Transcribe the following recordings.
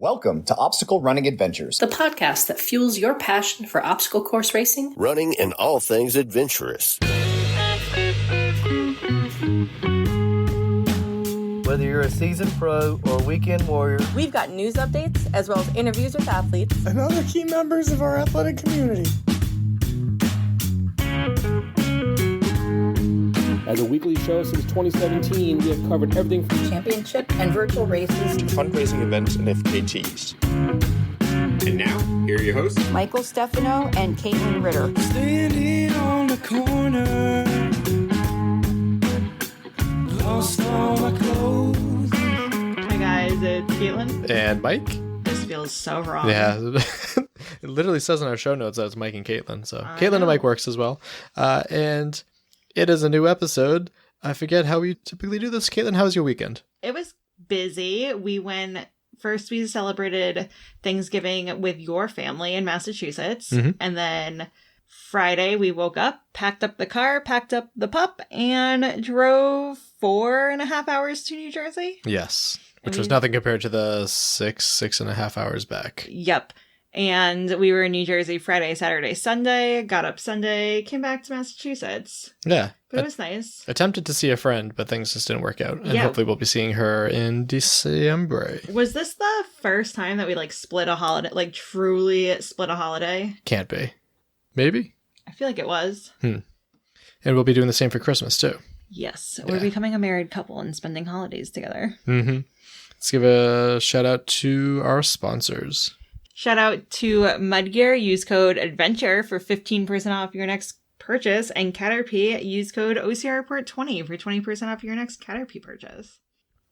Welcome to Obstacle Running Adventures, the podcast that fuels your passion for obstacle course racing, running, and all things adventurous. Whether you're a seasoned pro or a weekend warrior, we've got news updates as well as interviews with athletes and other key members of our athletic community. As a weekly show since 2017, we have covered everything from championship and virtual races to fundraising events and FKTs. And now, here are your hosts, Michael Stefano and Caitlin Ritter. Standing on the corner, lost all my clothes. Hi guys, it's Caitlin. And Mike. This feels so wrong. Yeah, it literally says in our show notes that it's Mike and Caitlin. So Caitlin and Mike works as well. And it is a new episode. I forget how we typically do this. Caitlin, how was your weekend? It was busy. We celebrated Thanksgiving with your family in Massachusetts. Mm-hmm. And then Friday we woke up, packed up the car, packed up the pup, and drove 4.5 hours to New Jersey. Yes. Which was nothing compared to the 6.5 hours back. Yep. And we were in New Jersey Friday, Saturday, Sunday, got up Sunday, came back to Massachusetts. Yeah. But it was nice. Attempted to see a friend, but things just didn't work out. And hopefully we'll be seeing her in December. Was this the first time that we split a holiday, truly split a holiday? Can't be. Maybe? I feel like it was. And we'll be doing the same for Christmas too. Yes. We're becoming a married couple and spending holidays together. Mm-hmm. Let's give a shout out to our sponsors. Shout out to Mudgear. Use code ADVENTURE for 15% off your next purchase. And Caterpie. Use code OCRReport20 for 20% off your next Caterpie purchase.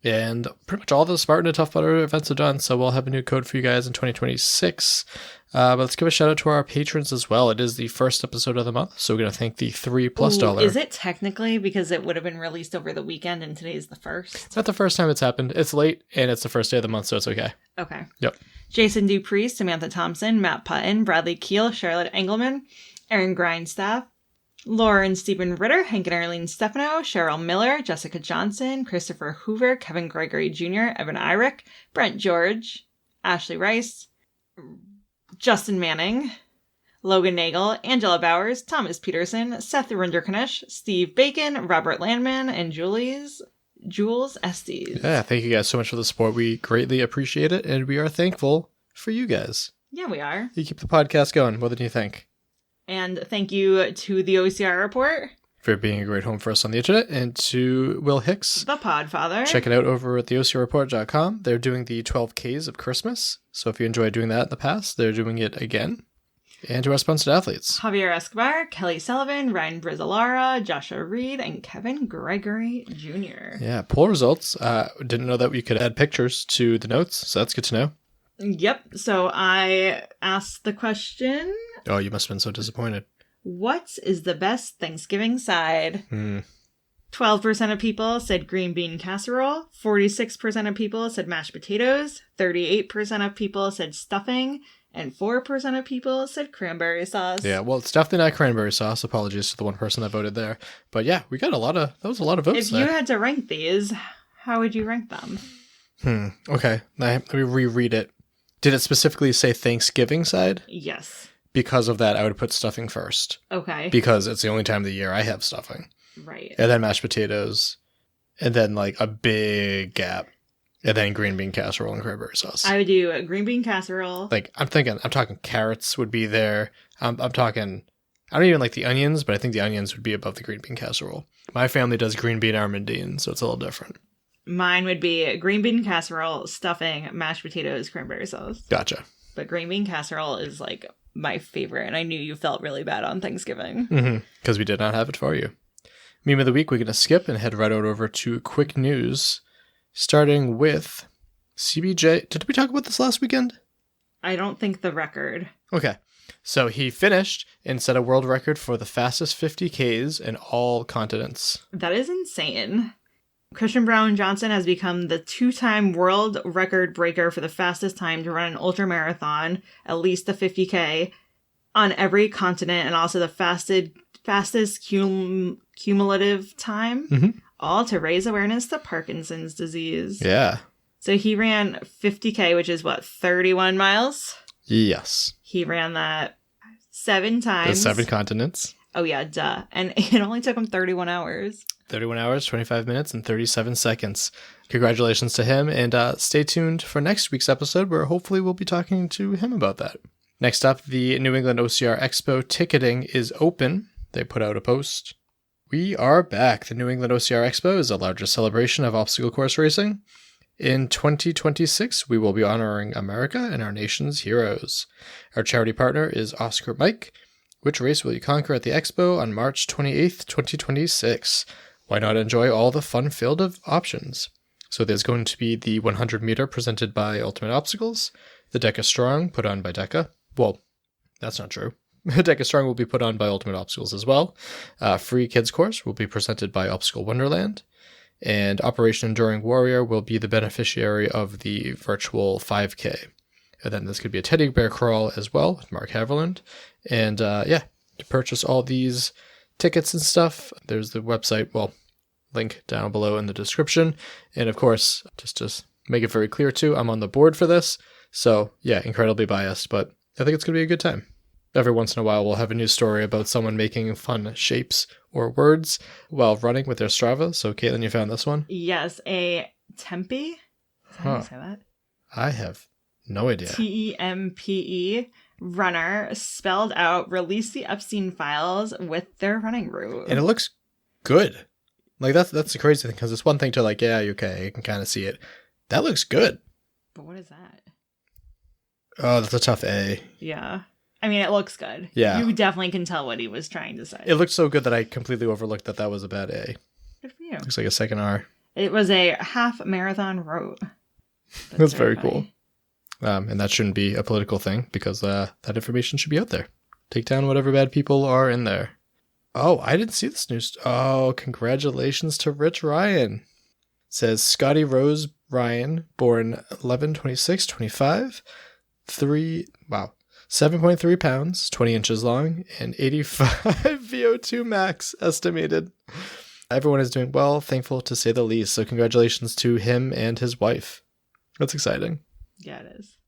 And pretty much all the Spartan and Tough Mudder events are done, so we'll have a new code for you guys in 2026. But let's give a shout out to our patrons as well. It is the first episode of the month, so we're going to thank the $3+ Is it technically? Because it would have been released over the weekend and today's the first? It's not the first time it's happened. It's late, and it's the first day of the month, so it's okay. Okay. Yep. Jason Dupree, Samantha Thompson, Matt Putton, Bradley Keel, Charlotte Engelman, Aaron Grindstaff, Laura and Stephen Ritter, Hank and Arlene Stefano, Cheryl Miller, Jessica Johnson, Christopher Hoover, Kevin Gregory Jr., Evan Irick, Brent George, Ashley Rice, Justin Manning, Logan Nagel, Angela Bowers, Thomas Peterson, Seth Rinderkanish, Steve Bacon, Robert Landman, and Jules Estes. Yeah, thank you guys so much for the support. We greatly appreciate it, and we are thankful for you guys. Yeah, we are. You keep the podcast going more than you think. And thank you to the OCR Report for being a great home for us on the internet, and to Will Hicks, the Podfather. Check it out over at theocrreport.com. They're doing the 12Ks of Christmas, so if you enjoyed doing that in the past, they're doing it again. And to our sponsored athletes, Javier Escobar, Kelly Sullivan, Ryan Brizolara, Joshua Reed, and Kevin Gregory Jr. Yeah, poll results. Didn't know that we could add pictures to the notes, so that's good to know. Yep, so I asked the question. Oh, you must have been so disappointed. What is the best Thanksgiving side? 12% of people said green bean casserole. 46% of people said mashed potatoes. 38% of people said stuffing. And 4% of people said cranberry sauce. Yeah, well, it's definitely not cranberry sauce. Apologies to the one person that voted there. But yeah, we got that was a lot of votes. If you had to rank these, how would you rank them? Okay, let me reread it. Did it specifically say Thanksgiving side? Yes. Because of that, I would put stuffing first. Okay. Because it's the only time of the year I have stuffing. Right. And then mashed potatoes. And then a big gap. And then green bean casserole and cranberry sauce. I would do a green bean casserole. I'm talking carrots would be there. I'm talking, I don't even like the onions, but I think the onions would be above the green bean casserole. My family does green bean armandine, so it's a little different. Mine would be green bean casserole, stuffing, mashed potatoes, cranberry sauce. Gotcha. But green bean casserole is my favorite, and I knew you felt really bad on Thanksgiving. Because we did not have it for you. Meme of the week, we're going to skip and head right over to quick news. Starting with CBJ. Did we talk about this last weekend? I don't think the record. Okay. So he finished and set a world record for the fastest 50Ks in all continents. That is insane. Christian Brown Johnson has become the 2-time world record breaker for the fastest time to run an ultramarathon, at least the 50K, on every continent, and also the fastest cumulative time, all to raise awareness to Parkinson's disease. Yeah. So he ran 50K, which is what, 31 miles? Yes. He ran that 7 times. There's 7 continents. Oh, yeah, duh. And it only took him 31 hours. 31 hours, 25 minutes, and 37 seconds. Congratulations to him, and stay tuned for next week's episode where hopefully we'll be talking to him about that. Next up, the New England OCR Expo ticketing is open. They put out a post. We are back. The New England OCR Expo is the largest celebration of obstacle course racing. In 2026, we will be honoring America and our nation's heroes. Our charity partner is Oscar Mike. Which race will you conquer at the Expo on March 28th, 2026? Why not enjoy all the fun-filled of options? So there's going to be the 100 meter presented by Ultimate Obstacles, the Deca Strong put on by Deca. Well, that's not true. Deca Strong will be put on by Ultimate Obstacles as well. Free Kids Course will be presented by Obstacle Wonderland. And Operation Enduring Warrior will be the beneficiary of the virtual 5K. And then this could be a teddy bear crawl as well with Mark Haverland. And to purchase all these tickets and stuff, there's the website, link down below in the description. And of course, just to make it very clear too, I'm on the board for this. So yeah, incredibly biased, but I think it's going to be a good time. Every once in a while, we'll have a news story about someone making fun shapes or words while running with their Strava. So Caitlin, you found this one? Yes, a Tempe. Is that how you say that? I have no idea. TEMPE runner spelled out, release the Epstein files with their running route. And it looks good. Like that's the crazy thing, because it's one thing to like, yeah, okay, you can kind of see it. That looks good. But what is that? Oh, that's a tough A. Yeah. I mean, it looks good. Yeah. You definitely can tell what he was trying to say. It looked so good that I completely overlooked that was a bad A. Good for you. Looks like a second R. It was a half marathon route. That's very cool. And that shouldn't be a political thing, because that information should be out there. Take down whatever bad people are in there. Oh, I didn't see this news. Oh, congratulations to Rich Ryan. It says Scotty Rose Ryan, born 11/26/25, 7.3 pounds, 20 inches long, and 85 VO2 max estimated. Everyone is doing well, thankful to say the least. So congratulations to him and his wife. That's exciting. Yeah, it is.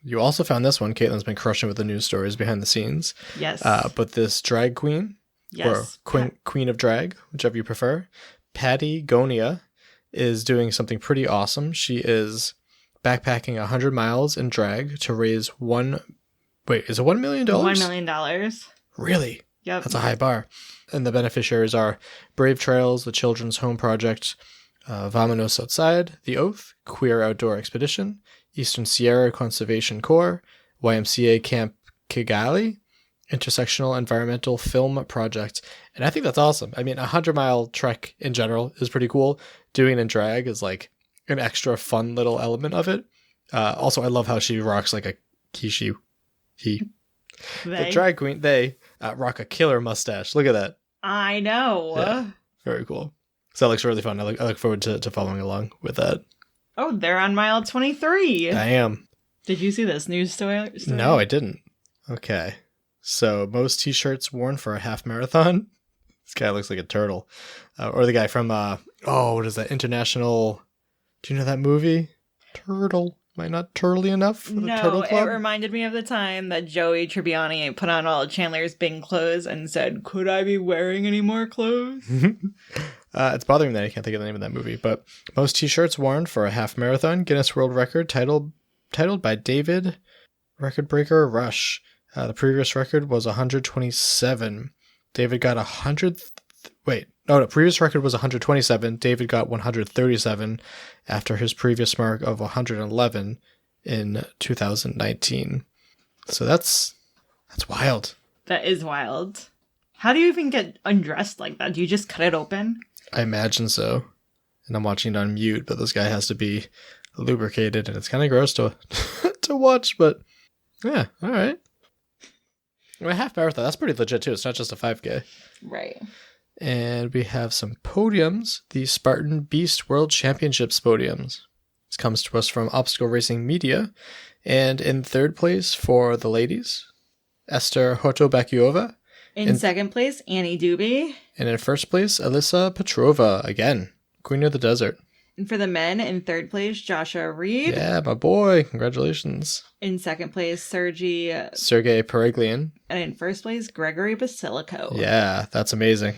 You also found this one. Caitlin's been crushing with the news stories behind the scenes. Yes. But this drag queen, yes, or queen of drag, whichever you prefer, Patty Gonia, is doing something pretty awesome. She is backpacking 100 miles in drag to raise is it $1 million? $1 million. Really? Yep. That's a high bar. And the beneficiaries are Brave Trails, the Children's Home Project, Vamonos Outside, The Oath, Queer Outdoor Expedition, Eastern Sierra Conservation Corps, YMCA Camp Kigali, Intersectional Environmental Film Project. And I think that's awesome. I mean, 100-mile trek in general is pretty cool. Doing it in drag is like an extra fun little element of it. Also, I love how she rocks like a the drag queen, they rock a killer mustache. Look at that. I know. Yeah, very cool. So that looks really fun. I look forward to following along with that. Oh, they're on mile 23. I am. Did you see this news story? No, I didn't. Okay. So most t-shirts worn for a half marathon. This guy looks like a turtle. Or the guy from, what is that? International. Do you know that movie? Turtle. Am I not turtly enough for the Turtle Club? It reminded me of the time that Joey Tribbiani put on all of Chandler's Bing clothes and said, "Could I be wearing any more clothes?" It's bothering me that I can't think of the name of that movie. But most t-shirts worn for a half marathon, Guinness World Record, titled by David Record Breaker Rush. The previous record was 127. David got 100. Previous record was 127. David got 137 after his previous mark of 111 in 2019. So that's wild. That is wild. How do you even get undressed like that? Do you just cut it open? I imagine so. And I'm watching it on mute, but this guy has to be lubricated, and it's kind of gross to to watch, but yeah, all right. A half marathon, that's pretty legit too. It's not just a 5K. Right. And we have some podiums. The Spartan Beast World Championships podiums. This comes to us from Obstacle Racing Media. And in third place for the ladies, Esther Hotobakiova. In second place, Annie Doobie. And in first place, Alyssa Petrova, again, Queen of the Desert. And for the men, in third place, Joshua Reed. Yeah, my boy. Congratulations. In second place, Sergei Pereglian. And in first place, Gregory Basilico. Yeah, that's amazing.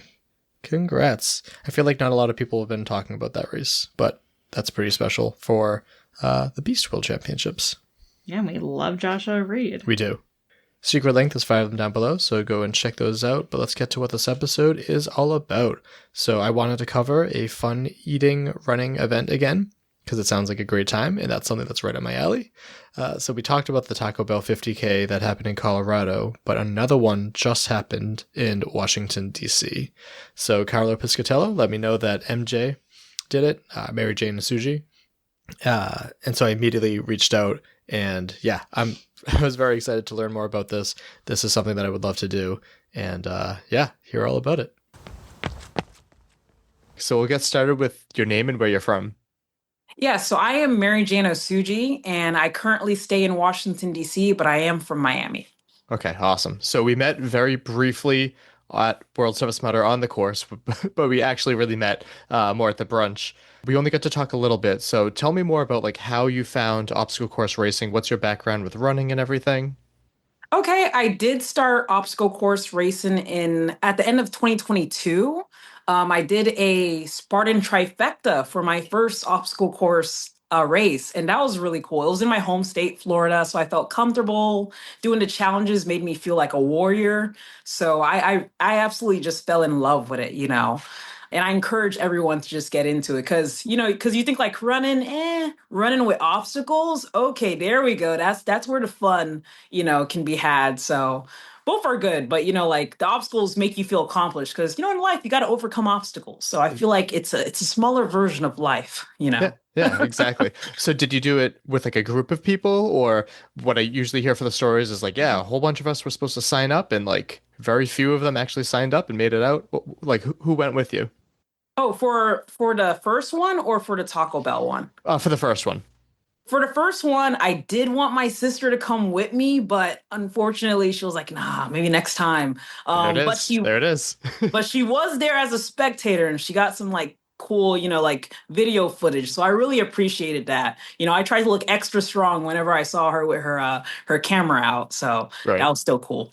Congrats. I feel like not a lot of people have been talking about that race, but that's pretty special for the Beast World Championships. Yeah, we love Joshua Reed. We do. Secret link, there's 5 of them down below, so go and check those out. But let's get to what this episode is all about. So I wanted to cover a fun eating, running event again, because it sounds like a great time, and that's something that's right up my alley. So we talked about the Taco Bell 50K that happened in Colorado, but another one just happened in Washington, D.C. So Carlo Piscatello let me know that MJ did it, MaryJane Osuji. And so I immediately reached out, and yeah, I was very excited to learn more about this. This is something that I would love to do, and yeah, hear all about it. So we'll get started with your name and where you're from. Yeah, so I am MaryJane Osuji, and I currently stay in Washington, D.C., but I am from Miami. Okay, awesome. So we met very briefly at World Toughest Mudder on the course, but we actually really met more at the brunch. We only got to talk a little bit, so tell me more about like how you found obstacle course racing. What's your background with running and everything? Okay, I did start obstacle course racing at the end of 2022. I did a Spartan trifecta for my first obstacle course race, and that was really cool. It was in my home state, Florida, so I felt comfortable. Doing the challenges made me feel like a warrior. So I absolutely just fell in love with it, you know. And I encourage everyone to just get into it because you think like running with obstacles. Okay, there we go. That's where the fun, can be had. So both are good, but like the obstacles make you feel accomplished because, in life, you got to overcome obstacles. So I feel like it's a smaller version of life, Yeah, exactly. So did you do it with like a group of people, or what I usually hear for the stories is like, yeah, a whole bunch of us were supposed to sign up and like very few of them actually signed up and made it out. Like who went with you? Oh, for the first one or for the Taco Bell one? For the first one. For the first one, I did want my sister to come with me, but unfortunately, she was like, "Nah, maybe next time." There it is. But she was there as a spectator, and she got some like cool, like video footage. So I really appreciated that. I tried to look extra strong whenever I saw her with her camera out. So Right. That was still cool.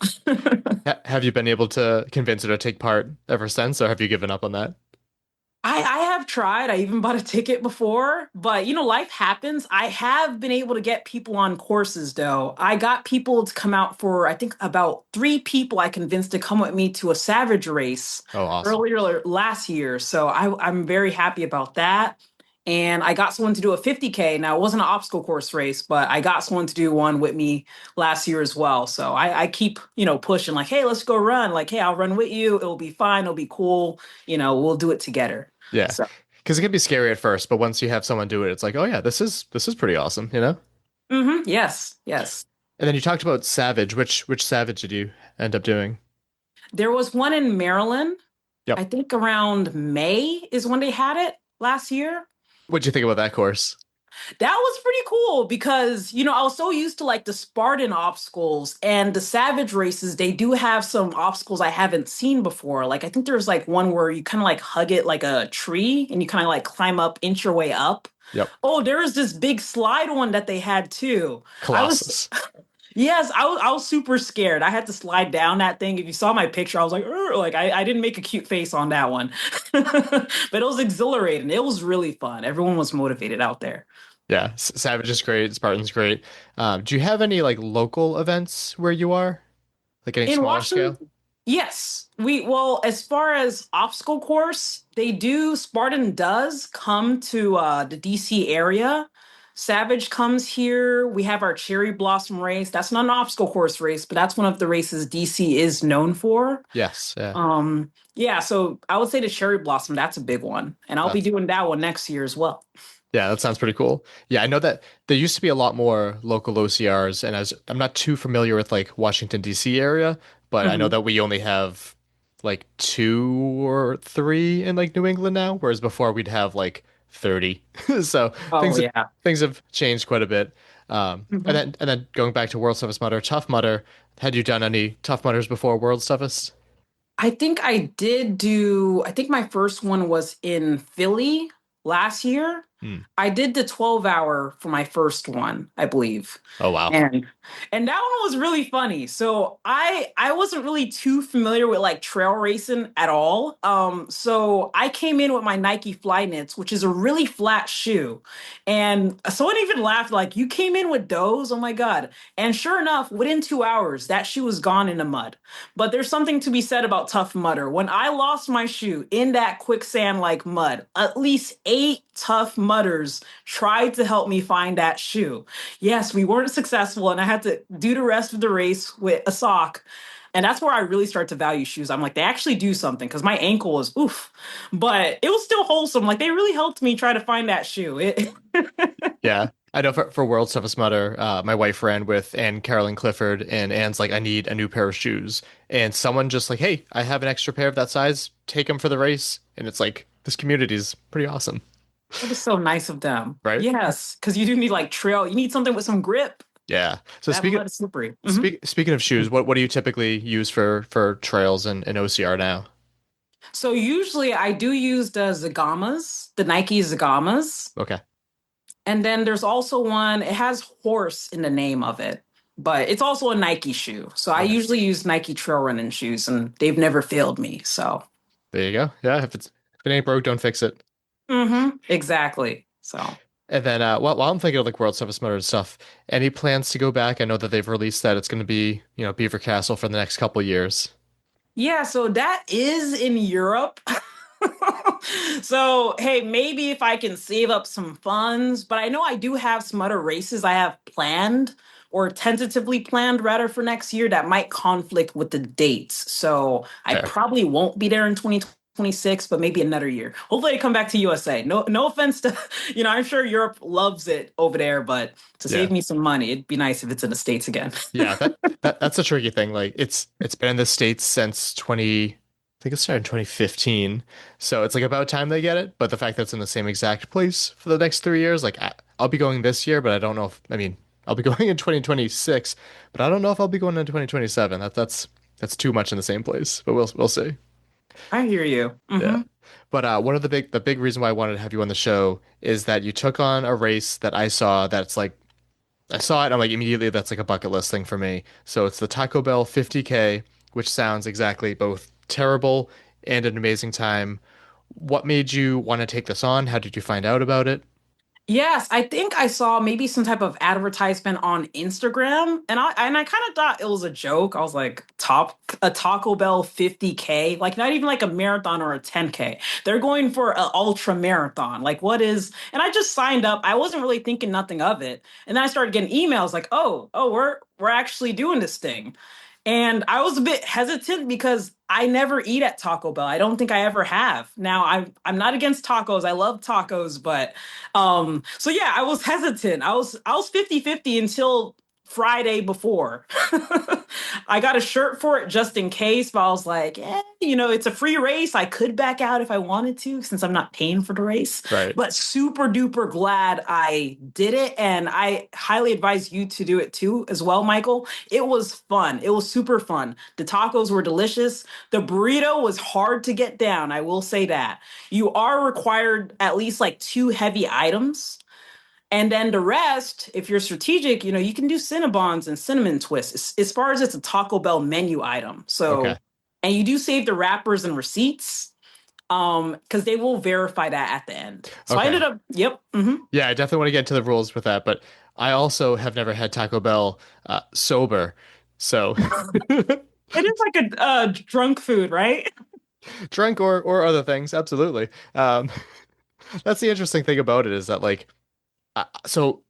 Have you been able to convince her to take part ever since, or have you given up on that? I have tried. I even bought a ticket before, but life happens. I have been able to get people on courses though. I got people to come out for, I think about 3 people I convinced to come with me to a Savage race earlier last year. So I'm very happy about that. And I got someone to do a 50K. Now, it wasn't an obstacle course race, but I got someone to do one with me last year as well. So I keep, pushing like, hey, let's go run. Like, hey, I'll run with you. It'll be fine. It'll be cool. We'll do it together. Yeah. Because it can be scary at first, but once you have someone do it, it's like, oh yeah, this is pretty awesome, Mm-hmm. Yes. And then you talked about Savage. Which Savage did you end up doing? There was one in Maryland. Yep. I think around May is when they had it last year. What'd you think about that course? That was pretty cool because, I was so used to like the Spartan obstacles and the Savage races. They do have some obstacles I haven't seen before. Like, I think there's like one where you kind of like hug it like a tree and you kind of like climb up, inch your way up. Yep. Oh, there was this big slide one that they had too. Colossus. Yes, I was super scared. I had to slide down that thing. If you saw my picture, I was like, I didn't make a cute face on that one. But it was exhilarating. It was really fun. Everyone was motivated out there. Yeah, Savage is great. Spartan's great. Do you have any like local events where you are? Like any smaller scale? Yes. As far as obstacle course, Spartan does come to the DC area. Savage comes here. We have our Cherry Blossom race. That's not an obstacle course race, but that's one of the races DC is known for. Yes. Yeah. Yeah, so I would say the Cherry Blossom, that's a big one. And I'll be doing that one next year as well. Yeah, that sounds pretty cool. Yeah, I know that there used to be a lot more local OCRs, and I'm not too familiar with like Washington, D.C. area, but I know that we only have like 2 or 3 in like New England now, whereas before we'd have like 30. So things have changed quite a bit. And then going back to World's Toughest Mudder, Tough Mudder, had you done any Tough Mudders before World's Toughest? I think my first one was in Philly last year. I did the 12-hour for my first one, I believe. Oh, wow. And that one was really funny. So I wasn't really too familiar with like trail racing at all. So I came in with my Nike Flyknits, which is a really flat shoe. And someone even laughed like, "You came in with those? Oh my God." And sure enough, within 2 hours, that shoe was gone in the mud. But there's something to be said about Tough Mudder. When I lost my shoe in that quicksand like mud, at least 8 Tough Mudders tried to help me find that shoe. Yes, we weren't successful, and I had to do the rest of the race with a sock. And that's where I really start to value shoes. I'm like, they actually do something, because my ankle was oof, but it was still wholesome. Like, they really helped me try to find that shoe. Yeah. I know for World's Toughest Mudder, my wife ran with Anne Carolyn Clifford, and Anne's like, "I need a new pair of shoes." And someone just like, "Hey, I have an extra pair of that size. Take them for the race." And it's like, this community is pretty awesome. It was so nice of them. Right? Yes, because you do need like trail. You need something with some grip. Yeah. So That mud is slippery. speaking of shoes, what do you typically use for trails and OCR now? So usually I do use the Zagamas, the Nike Zagamas. Okay. And then there's also one, it has horse in the name of it, but it's also a Nike shoe. So I usually use Nike trail running shoes, and they've never failed me. So there you go. Yeah. If it ain't broke, don't fix it. Exactly. So. And then while I'm thinking of like World's Toughest Mudder and stuff, any plans to go back? I know that they've released that it's going to be, Beaver Castle for the next couple of years. Yeah, so that is in Europe. So, hey, maybe if I can save up some funds, but I know I do have some other races I have planned, or tentatively planned rather, for next year that might conflict with the dates. So I probably won't be there in 2026, but maybe another year. Hopefully I come back to USA. No offense to, I'm sure Europe loves it over there, but to save me some money, it'd be nice if it's in the States again. Yeah, that's a tricky thing. Like it's been in the States since I think it started in 2015. So it's like about time they get it. But the fact that it's in the same exact place for the next 3 years, like I'll be going this year, but I don't know I'll be going in 2026, but I don't know if I'll be going in 2027. That's too much in the same place, but we'll see. I hear you. Yeah. But one of the big reason why I wanted to have you on the show is that you took on a race that I saw that's like, I saw it and I'm like, immediately that's like a bucket list thing for me. So it's the Taco Bell 50K, which sounds exactly both terrible and an amazing time. What made you want to take this on? How did you find out about it? Yes, I think I saw maybe some type of advertisement on Instagram, and I kind of thought it was a joke. I was like, a Taco Bell 50K, like not even like a marathon or a 10K. They're going for an ultra marathon. Like, what is? And I just signed up. I wasn't really thinking nothing of it, and then I started getting emails like, oh, we're actually doing this thing. And I was a bit hesitant because I never eat at Taco Bell. I don't think I ever have. Now I'm not against tacos. I love tacos, but so yeah, I was hesitant. I was 50-50 until Friday before. I got a shirt for it just in case, but I was like, it's a free race. I could back out if I wanted to, since I'm not paying for the race. Right. But super duper glad I did it. And I highly advise you to do it too as well, Michael. It was fun. It was super fun. The tacos were delicious. The burrito was hard to get down. I will say that. You are required at least like 2 heavy items. And then the rest, if you're strategic, you can do Cinnabons and cinnamon twists as far as it's a Taco Bell menu item. So, And you do save the wrappers and receipts because they will verify that at the end. So I ended up, Yeah, I definitely want to get into the rules with that, but I also have never had Taco Bell sober. So it is like a drunk food, right? Drunk or other things, absolutely. That's the interesting thing about it is that like, so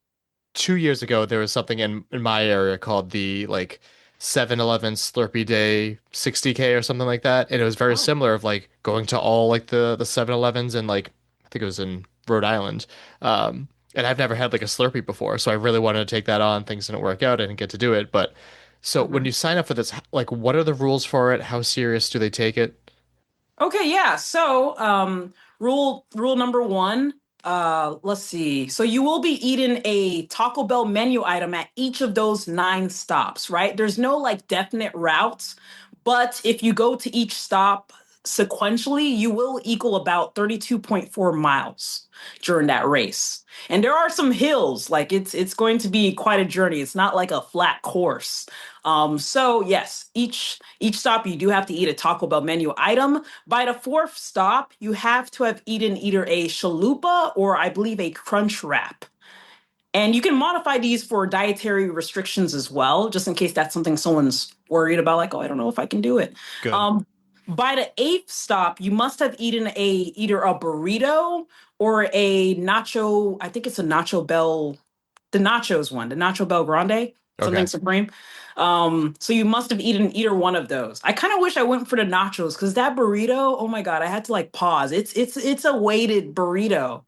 2 years ago, there was something in my area called the like 7-Eleven Slurpee Day 60K or something like that. And it was very similar of like going to all like the 7-Elevens and like, I think it was in Rhode Island. And I've never had like a Slurpee before. So I really wanted to take that on. Things didn't work out. I didn't get to do it. But so when you sign up for this, like what are the rules for it? How serious do they take it? Okay, yeah. So rule number 1. Let's see. So you will be eating a Taco Bell menu item at each of those 9 stops, right? There's no like definite routes, but if you go to each stop, sequentially, you will equal about 32.4 miles during that race. And there are some hills, like it's going to be quite a journey. It's not like a flat course. So yes, each stop you do have to eat a Taco Bell menu item. By the fourth stop, you have to have eaten either a chalupa or I believe a crunch wrap. And you can modify these for dietary restrictions as well, just in case that's something someone's worried about, like, oh, I don't know if I can do it. Good. By the eighth stop, you must have eaten either a burrito or a nacho. I think it's a Nacho Bell, the nachos one, the Nacho Bell Grande, something supreme. So you must have eaten either one of those. I kind of wish I went for the nachos because that burrito, oh my God, I had to like pause. It's a weighted burrito.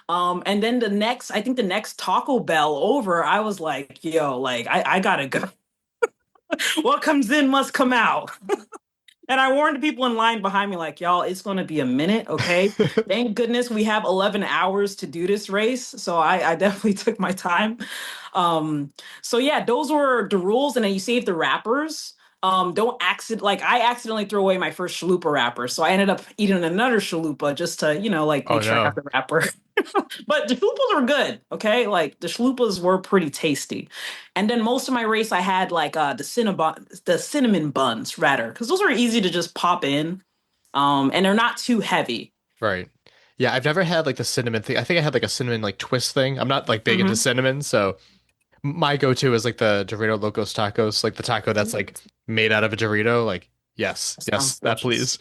And then I think the next Taco Bell over, I was like, yo, like I gotta go. What comes in must come out. And I warned the people in line behind me, like, y'all, it's going to be a minute, okay? Thank goodness we have 11 hours to do this race. So I definitely took my time. So yeah, those were the rules. And then you save the wrappers. I accidentally threw away my first chalupa wrapper. So I ended up eating another chalupa just to, make sure I got the wrapper. But the chalupas were good, okay? Like the chalupas were pretty tasty. And then most of my race, I had like the cinnamon buns rather, because those are easy to just pop in, and they're not too heavy. Right. Yeah, I've never had like the cinnamon thing. I think I had like a cinnamon like twist thing. I'm not like big into cinnamon, so my go-to is like the Dorito Locos tacos, like the taco that's like made out of a Dorito. Like, yes, that please.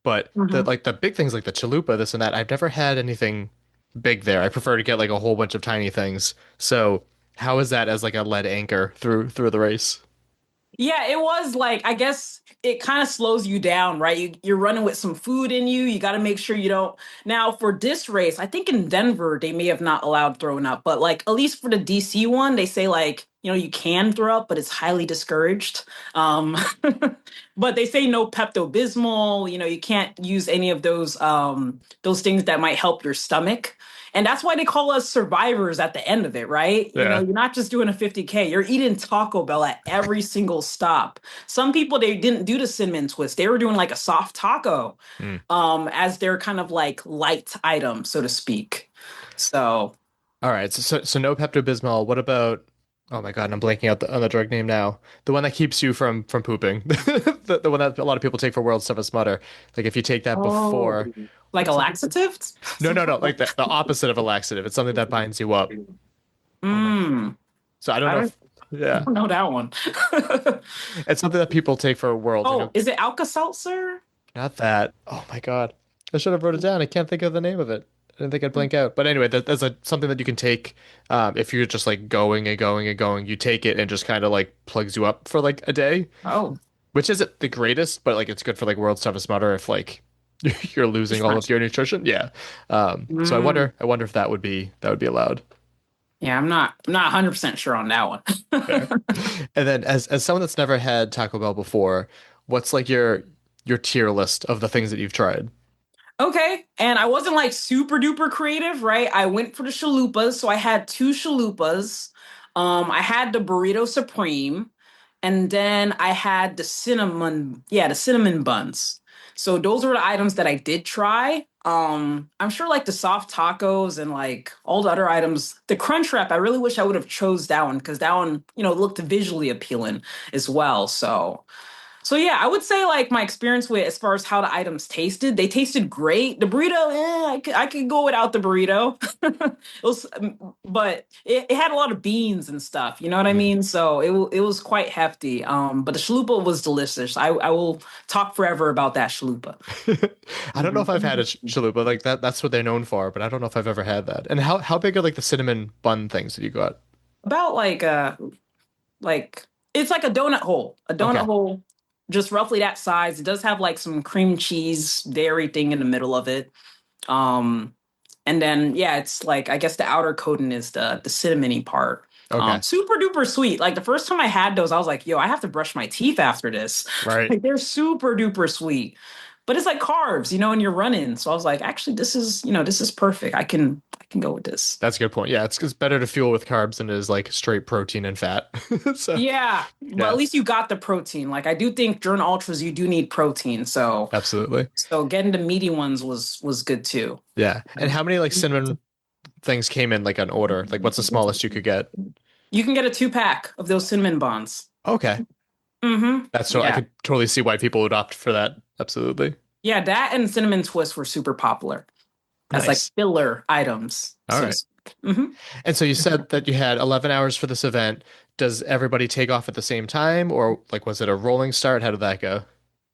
But the big things like the chalupa, this and that, I've never had anything big there. I prefer to get like a whole bunch of tiny things. So how is that as like a lead anchor through the race? Yeah, it was like, I guess it kind of slows you down, right? You're running with some food in you. You got to make sure you don't. Now, for this race, I think in Denver, they may have not allowed throwing up, but like at least for the DC one, they say like, you can throw up, but it's highly discouraged. But they say no Pepto-Bismol, you can't use any of those things that might help your stomach. And that's why they call us survivors at the end of it, right? Yeah. You're not just doing a 50K. You're eating Taco Bell at every single stop. Some people, they didn't do the cinnamon twist. They were doing like a soft taco as their kind of like light item, so to speak. So. All right. So no Pepto-Bismol. What about, oh my God, I'm blanking out on the drug name now. The one that keeps you from pooping. the one that a lot of people take for World's Toughest Mudder. Like if you take that before. Like a laxative? No. Like the opposite of a laxative. It's something that binds you up. So I don't know. I don't know that one. It's something that people take for a world. Oh, is it Alka-Seltzer? Not that. Oh my God. I should have wrote it down. I can't think of the name of it. I didn't think I'd blank out. But anyway, that's something that you can take if you're just like going and going and going. You take it and just kind of like plugs you up for like a day. Oh. Which isn't the greatest, but like it's good for like World's Toughest Mudder if like you're losing all of your nutrition. Yeah. So I wonder if that would be allowed. Yeah, I'm not 100% sure on that one. And then as someone that's never had Taco Bell before, what's like your tier list of the things that you've tried? Okay. And I wasn't like super duper creative, right? I went for the chalupas. So I had 2 chalupas. I had the burrito supreme, and then I had the cinnamon buns. So those were the items that I did try. I'm sure like the soft tacos and like all the other items, the crunch wrap, I really wish I would have chose that one because that one, looked visually appealing as well. So yeah, I would say like my experience with as far as how the items tasted, they tasted great. The burrito, I could go without the burrito. But it had a lot of beans and stuff, you know what I mean? So it was quite hefty. But the chalupa was delicious. I will talk forever about that chalupa. I don't know if I've had a chalupa like that. That's what they're known for, but I don't know if I've ever had that. And how big are like the cinnamon bun things that you got? About like it's like a donut hole. Hole. Just roughly that size. It does have like some cream cheese dairy thing in the middle of it. And then, yeah, it's like, I guess the outer coating is the cinnamony part. Okay. Super duper sweet. Like the first time I had those, I was like, yo, I have to brush my teeth after this. Right. Like, they're super duper sweet. But it's like carbs, and you're running. So I was like, actually, this is perfect. I can can go with this. That's a good point. Yeah, it's better to fuel with carbs than it is like straight protein and fat. So Yeah, but at least you got the protein. Like I do think during ultras you do need protein. So absolutely. So getting the meaty ones was good too. Yeah. And how many like cinnamon things came in like on order? Like what's the smallest you could get? You can get a 2-pack of those cinnamon buns. Okay. Mm-hmm. That's so I could totally see why people would opt for that. Absolutely. Yeah, that and cinnamon twists were super popular as like filler items. All right. Mm-hmm. And so you said that you had 11 hours for this event. Does everybody take off at the same time, or like was it a rolling start? How did that go?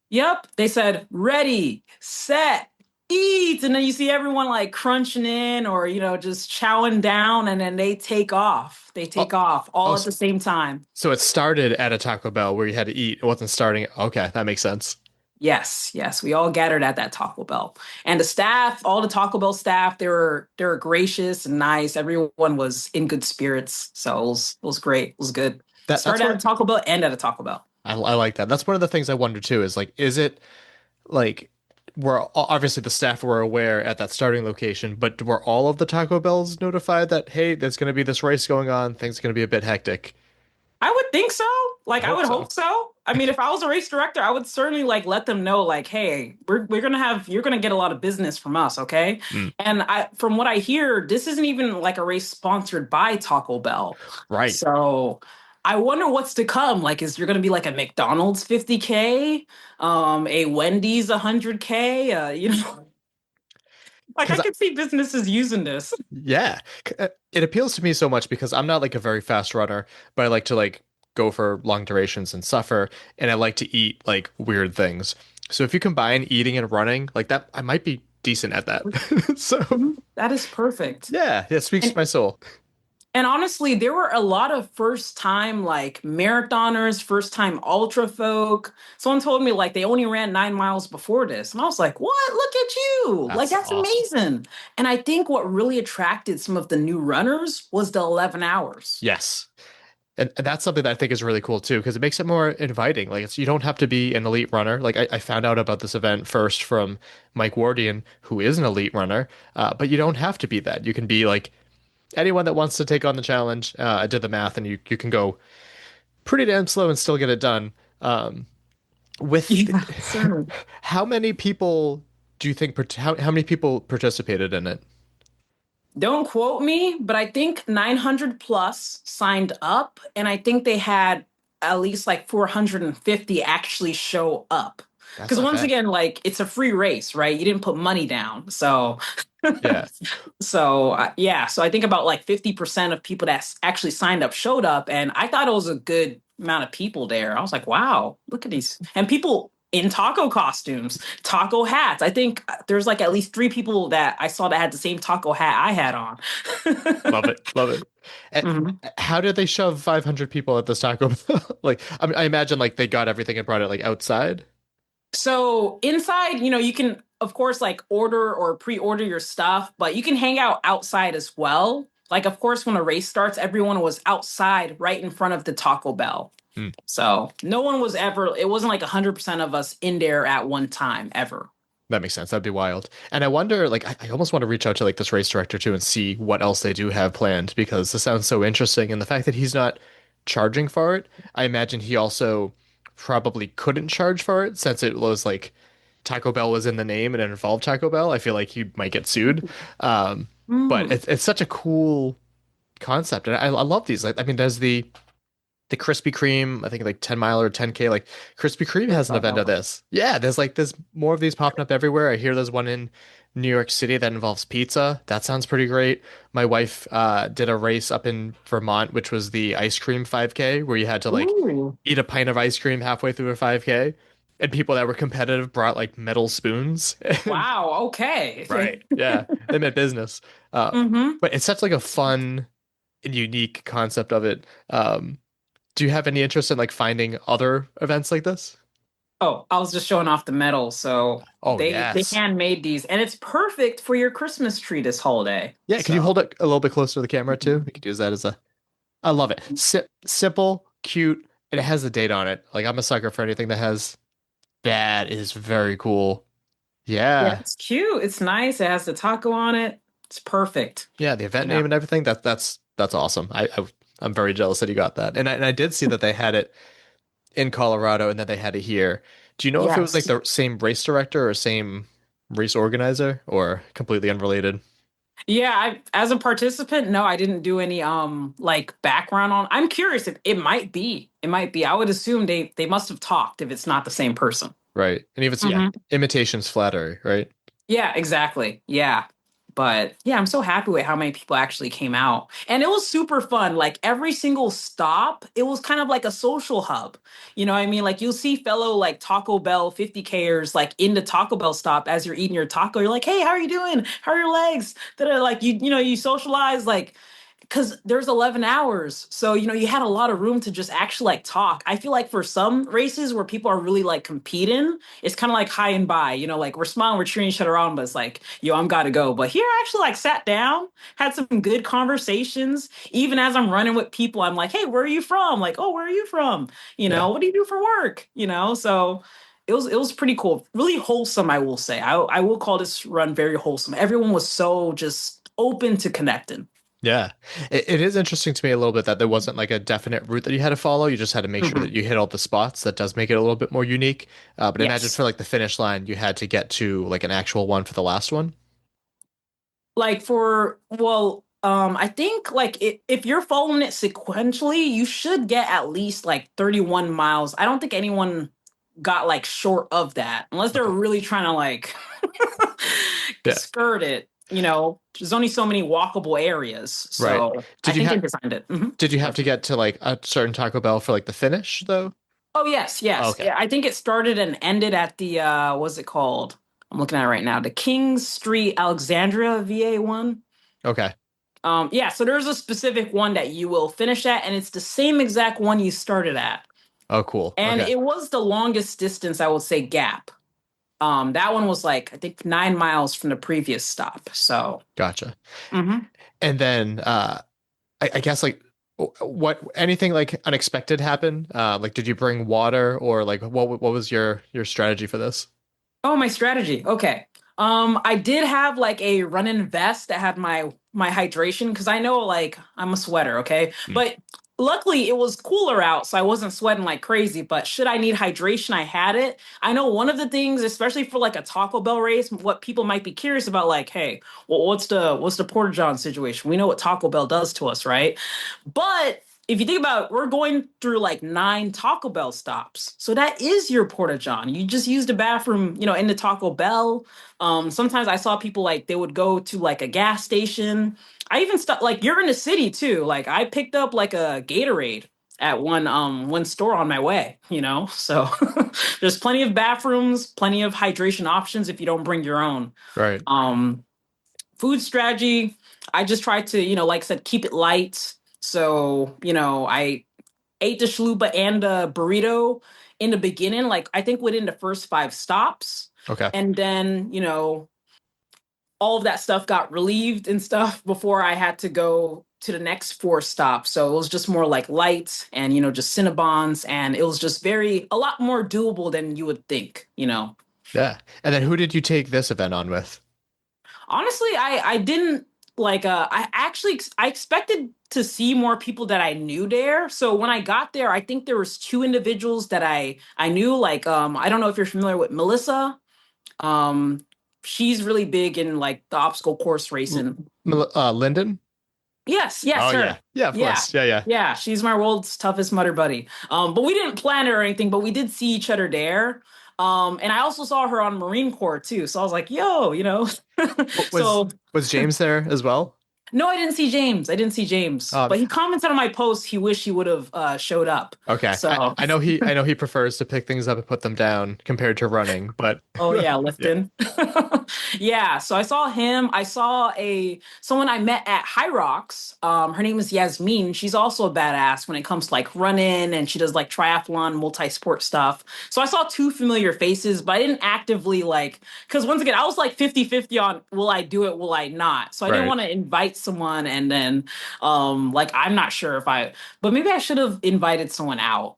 Yep. They said, ready, set, eat. And then you see everyone like crunching in or, just chowing down, and then they take off. They take off all at the same time. So it started at a Taco Bell where you had to eat. It wasn't starting. Okay, that makes sense. Yes. We all gathered at that Taco Bell. And the staff, all the Taco Bell staff, they were gracious and nice. Everyone was in good spirits. So it was great. It was good. Started at a Taco Bell and at a Taco Bell. I like that. That's one of the things I wonder too, is like, is it like were obviously the staff were aware at that starting location, but were all of the Taco Bells notified that, hey, there's going to be this race going on, things are going to be a bit hectic? I would think so. I would hope so. I mean, if I was a race director, I would certainly like let them know, like, hey, you're gonna get a lot of business from us, okay? And from what I hear, this isn't even like a race sponsored by Taco Bell, right? So I wonder what's to come. Like, is there gonna be like a McDonald's 50K, a Wendy's 100K? Like I could see businesses using this. Yeah, it appeals to me so much because I'm not like a very fast runner, but I like to like go for long durations and suffer, and I like to eat like weird things. So if you combine eating and running like that, I might be decent at that. So that is perfect. Yeah, it speaks to my soul. And honestly, there were a lot of first-time like marathoners, first-time ultra folk. Someone told me like they only ran 9 miles before this. And I was like, what? Look at you. That's awesome. Amazing. And I think what really attracted some of the new runners was the 11 hours. Yes. And that's something that I think is really cool too, because it makes it more inviting. Like you don't have to be an elite runner. Like I found out about this event first from Mike Wardian, who is an elite runner, but you don't have to be that. You can be like anyone that wants to take on the challenge. I did the math, and you can go pretty damn slow and still get it done. How many people do you think? How many people participated in it? Don't quote me, but I think 900 plus signed up, and I think they had at least like 450 actually show up. Because once again, like it's a free race, right? You didn't put money down, so yeah. So I think about like 50% of people that actually signed up showed up, and I thought it was a good amount of people there. I was like, wow, look at these, and people in taco costumes, taco hats. I think there's like at least 3 people that I saw that had the same taco hat I had on. Love it. And how did they shove 500 people at this Taco Bell? Like, I imagine like they got everything and brought it like outside. So inside, you can, of course, like order or pre-order your stuff, but you can hang out outside as well. Like, of course, when a race starts, everyone was outside right in front of the Taco Bell. So no one was it wasn't like 100% of us in there at one time ever. That makes sense. That'd be wild. And I wonder, like, I almost want to reach out to like this race director too and see what else they do have planned, because this sounds so interesting. And the fact that he's not charging for it, I imagine he also probably couldn't charge for it since it was like Taco Bell was in the name and it involved Taco Bell. I feel like he might get sued. But it's such a cool concept. And I love these. Like, I mean, there's the Krispy Kreme, I think like 10 mile or 10K, like Krispy Kreme has an event of this. Yeah, there's more of these popping up everywhere. I hear there's one in New York City that involves pizza. That sounds pretty great. My wife did a race up in Vermont, which was the ice cream 5K, where you had to like eat a pint of ice cream halfway through a 5K. And people that were competitive brought like metal spoons. Wow, okay. Right. Yeah. They meant business. But it's such like a fun and unique concept of it. Do you have any interest in like finding other events like this? Oh, I was just showing off the medal. So they handmade these, and it's perfect for your Christmas tree this holiday. Yeah, can you hold it a little bit closer to the camera too? We could use that as I love it. Simple, cute, and it has the date on it. Like I'm a sucker for anything that is very cool. Yeah, it's cute. It's nice. It has the taco on it. It's perfect. Yeah, the event name and everything. That's awesome. I'm very jealous that you got that. And I did see that they had it in Colorado and that they had it here. Do you know if it was like the same race director or same race organizer or completely unrelated? Yeah, as a participant, no, I didn't do any like background on. I'm curious if it might be. It might be. I would assume they must have talked if it's not the same person. Right. And even imitation's flattery, right? Yeah, exactly. Yeah. But yeah, I'm so happy with how many people actually came out. And it was super fun. Like every single stop, it was kind of like a social hub. You know what I mean? Like you'll see fellow like Taco Bell 50Kers like in the Taco Bell stop as you're eating your taco. You're like, hey, how are you doing? How are your legs? That are like you socialize like because there's 11 hours. So, you had a lot of room to just actually like talk. I feel like for some races where people are really like competing, it's kind of like high and by, like we're smiling, we're cheering each other on, but it's like, yo, I'm gotta go. But here I actually like sat down, had some good conversations. Even as I'm running with people, I'm like, hey, where are you from? Like, oh, where are you from? What do you do for work? So it was pretty cool. Really wholesome, I will say. I will call this run very wholesome. Everyone was so just open to connecting. Yeah, it is interesting to me a little bit that there wasn't like a definite route that you had to follow. You just had to make sure that you hit all the spots. That does make it a little bit more unique. But imagine for like the finish line, you had to get to like an actual one for the last one. Like I think like if you're following it sequentially, you should get at least like 31 miles. I don't think anyone got like short of that unless they're really trying to like skirt it. There's only so many walkable areas. So I think they designed it. Mm-hmm. Did you have to get to like a certain Taco Bell for like the finish though? Oh, yes. Okay. Yeah, I think it started and ended at the, what's it called? I'm looking at it right now. The King Street Alexandria VA one. Okay. Yeah, so there's a specific one that you will finish at, and it's the same exact one you started at. Oh, cool. And it was the longest distance, I would say, gap. That one was like, I think 9 miles from the previous stop. So gotcha. Mm-hmm. And then I guess like anything like unexpected happen? Like did you bring water or like what was your strategy for this? Oh, my strategy. Okay. I did have like a run-in vest that had my hydration because I know like I'm a sweater, okay? But luckily it was cooler out, so I wasn't sweating like crazy. But should I need hydration, I had it. I know one of the things, especially for like a Taco Bell race, what people might be curious about, like, hey, well, what's the Porta John situation? We know what Taco Bell does to us, right? But if you think about it, we're going through like 9 Taco Bell stops. So that is your Porta John. You just use the bathroom, in the Taco Bell. Sometimes I saw people like they would go to like a gas station. I even like you're in the city too. Like I picked up like a Gatorade at one store on my way, So there's plenty of bathrooms, plenty of hydration options if you don't bring your own. Right. Food strategy, I just tried to, like I said, keep it light. So, I ate the chalupa and the burrito in the beginning, like I think within the first 5 stops. Okay. And then, all of that stuff got relieved and stuff before I had to go to the next 4 stops. So it was just more like light and, just Cinnabons. And it was just a lot more doable than you would think, Yeah. And then who did you take this event on with? Honestly, I didn't like, I expected to see more people that I knew there. So when I got there, I think there was 2 individuals that I knew, like, I don't know if you're familiar with Melissa. She's really big in like the obstacle course racing. Lyndon? Yes, oh, her. Yeah, of course. Yeah. Yeah, she's my world's toughest mudder buddy. But we didn't plan it or anything, but we did see each other there. And I also saw her on Marine Corps too. So I was like, yo, Was James there as well? No, I didn't see James. But he commented on my post. He wished he would have showed up. Okay. So I know he prefers to pick things up and put them down compared to running, but oh yeah, lifting. Yeah. So I saw him. I saw someone I met at High Rocks. Her name is Yasmin. She's also a badass when it comes to like running, and she does like triathlon, multi-sport stuff. So I saw 2 familiar faces, but I didn't actively like, because once again, I was like 50-50 on will I do it, will I not? So I didn't want to invite someone and then like I'm not sure but maybe I should have invited someone out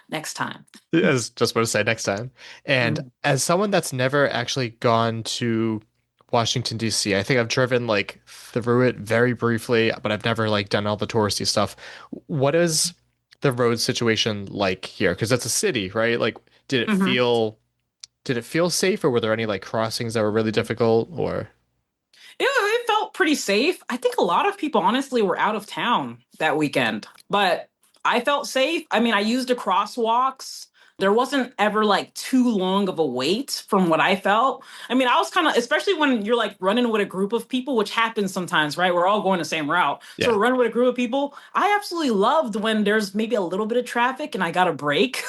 next time. I was just about to say next time. And as someone that's never actually gone to Washington, D.C. I think I've driven like through it very briefly, but I've never like done all the touristy stuff. What is the road situation like here? Because it's a city, right? Like, did it Mhm. feel did it feel safe, or were there any like crossings that were really difficult? Or It felt pretty safe. I think a lot of people honestly were out of town that weekend, but I felt safe. I mean, I used the crosswalks. There wasn't ever like too long of a wait from what I felt. I mean, I was kind of, especially when you're like running with a group of people, which happens sometimes, right? We're all going the same route. So yeah, we're running with a group of people. I absolutely loved when there's maybe a little bit of traffic and I got a break.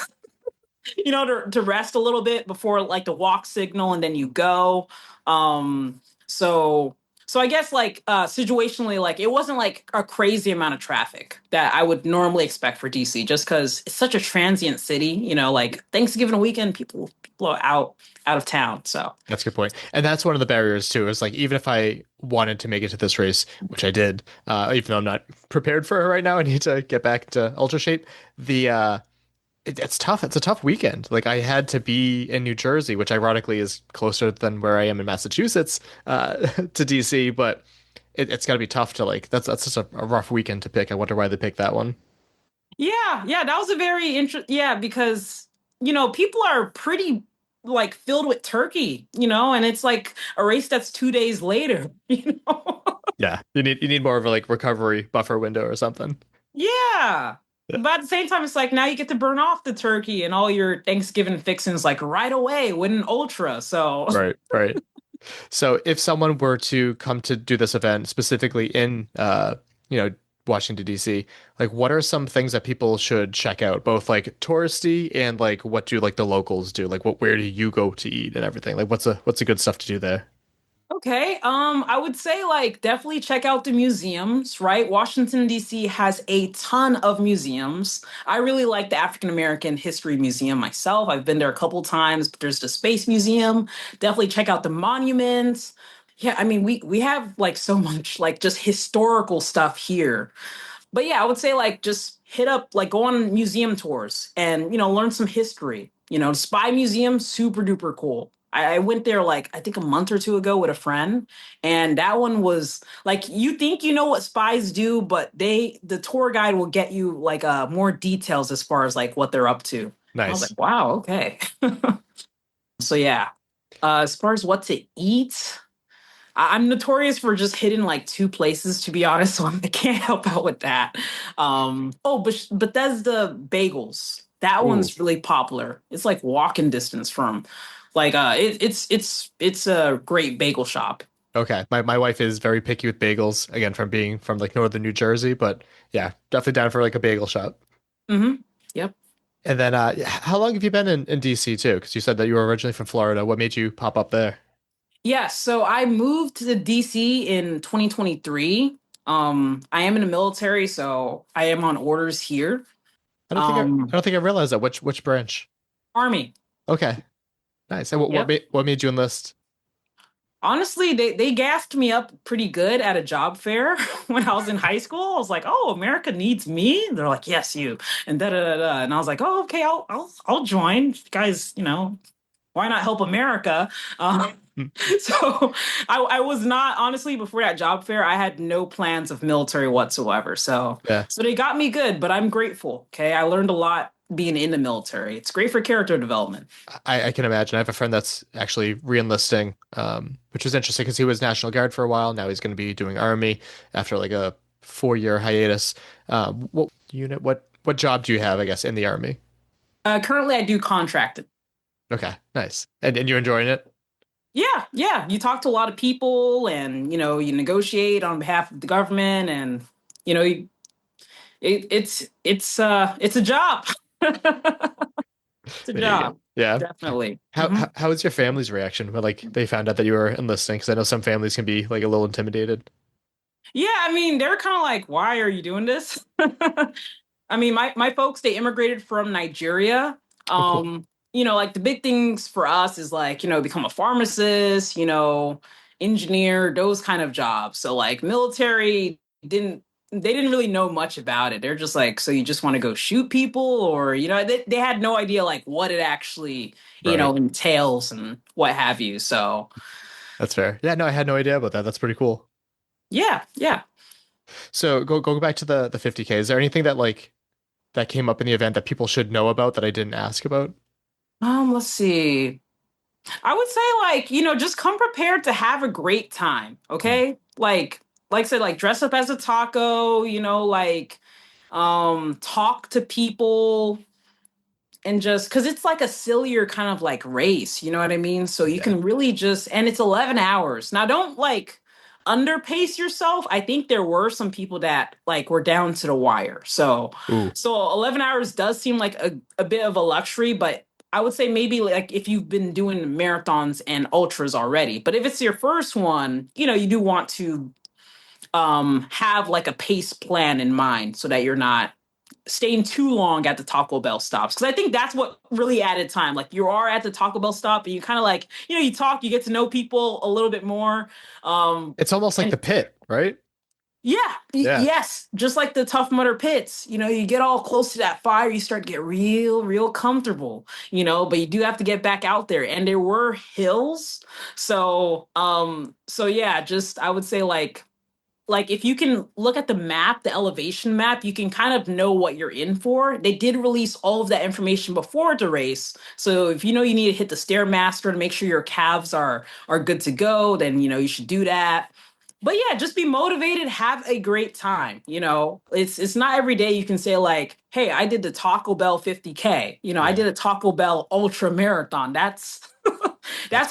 To rest a little bit before like the walk signal and then you go. Um, so so I guess like situationally, like it wasn't like a crazy amount of traffic that I would normally expect for DC just because it's such a transient city, like Thanksgiving weekend, people are out of town. So that's a good point. And that's one of the barriers too, is like even if I wanted to make it to this race, which I did, even though I'm not prepared for it right now, I need to get back to ultra shape. It's tough. It's a tough weekend. Like I had to be in New Jersey, which ironically is closer than where I am in Massachusetts, to DC. But it's got to be tough to like. That's just a rough weekend to pick. I wonder why they picked that one. yeah, that was a very interesting. Yeah, because people are pretty like filled with turkey, and it's like a race that's 2 days later. Yeah, you need more of a like recovery buffer window or something. Yeah. Yeah. But at the same time, it's like now you get to burn off the turkey and all your Thanksgiving fixings like right away with an ultra. So Right, right. So if someone were to come to do this event specifically in you know, Washington DC, like what are some things that people should check out, both like touristy and like what do like the locals do? Like where do you go to eat and everything? Like what's a good stuff to do there? okay, I would say like definitely check out the museums, right? Washington D.C. has a ton of museums. I really like the African American History Museum myself. I've been there a couple times, but there's the Space Museum. Definitely check out the monuments. Yeah, I mean we have like so much like just historical stuff here. But yeah, I would say like just hit up, like go on museum tours and learn some history. Spy Museum, super duper cool. I went there like I think a month or two ago with a friend, and that one was like you think you know what spies do, but the tour guide will get you like more details as far as like what they're up to. I was Nice. like, wow, okay. So yeah, as far as what to eat. I'm notorious for just hitting like two places, to be honest, so I can't help out with that. But Bethesda Bagels, that Ooh. one's really popular. It's like walking distance from, like, it's a great bagel shop. Okay. My wife is very picky with bagels, again, from being from like northern New Jersey, but yeah, definitely down for like a bagel shop. Mm-hmm. Yep. And then how long have you been in DC too? Because you said that you were originally from Florida. What made you pop up there? Yeah. So I moved to DC in 2023. I am in the military, so I am on orders here. I don't think I realized that. Which branch? Army. Okay. Nice. And Yep. what made you enlist? Honestly, they gassed me up pretty good at a job fair when I was in high school. I was like, "Oh, America needs me." They're like, "Yes, you." And da da da da. And I was like, "Oh, okay, I'll join, guys. Why not help America?" Um, Hmm. so I was not honestly before that job fair. I had no plans of military whatsoever. So Yeah. so they got me good, but I'm grateful. Okay, I learned a lot being in the military. It's great for character development. I can imagine. I have a friend that's actually re-enlisting, which was interesting because he was National Guard for a while. Now he's going to be doing Army after like a 4-year hiatus. What unit? What job do you have? I guess in the Army. Currently, I do contracted. Okay, nice. And you're enjoying it? Yeah, yeah. You talk to a lot of people, and you negotiate on behalf of the government, and you know, you- it's a job. It's a There you go. job, Yeah. definitely. How, Mhm. how was your family's reaction when like they found out that you were enlisting? Because I know some families can be like a little intimidated. Yeah, I mean, they're kind of like, "Why are you doing this?" I mean, my folks, they immigrated from Nigeria. Oh, cool. Like the big things for us is like, become a pharmacist, engineer, those kind of jobs. So like military didn't they didn't really know much about it. They're just like, so you just want to go shoot people, or they had no idea like what it actually, Right. entails and what have you. So That's fair. Yeah, no, I had no idea about that. That's pretty cool. Yeah, yeah. So go back to the 50K. Is there anything that came up in the event that people should know about that I didn't ask about? Let's see. I would say just come prepared to have a great time, okay? Like I said, like dress up as a taco, talk to people and just because it's like a sillier kind of like race, you know what I mean? So you can really and it's 11 hours. Now don't underpace yourself. I think there were some people that were down to the wire. So 11 hours does seem like a bit of a luxury, but I would say maybe if you've been doing marathons and ultras already, but if it's your first one, you do want to have a pace plan in mind so that you're not staying too long at the Taco Bell stops. Because I think that's what really added time. You are at the Taco Bell stop and you kind of you talk, you get to know people a little bit more. It's almost like the pit, right? Yeah. Yes. Just like the Tough Mudder pits, you get all close to that fire, you start to get real comfortable, but you do have to get back out there. And there were hills. So yeah, just I would say if you can look at the map, the elevation map, you can kind of know what you're in for. They did release all of that information before the race. So if you need to hit the Stairmaster to make sure your calves are good to go, then you should do that. But yeah, just be motivated, have a great time. It's not every day you can say hey, I did the Taco Bell 50K. I did a Taco Bell ultra marathon. That's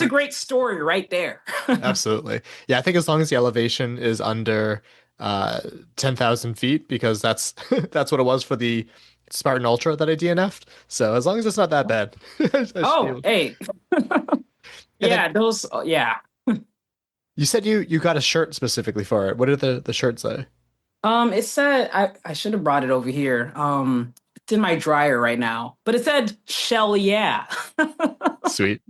a great story right there. Absolutely. Yeah, I think as long as the elevation is under 10,000 feet, because that's what it was for the Spartan Ultra that I DNF'd. So as long as it's not that bad. Hey. Yeah, You said you got a shirt specifically for it. What did the shirt say? It said I should have brought it over here. It's in my dryer right now, but it said "Shell yeah." Sweet.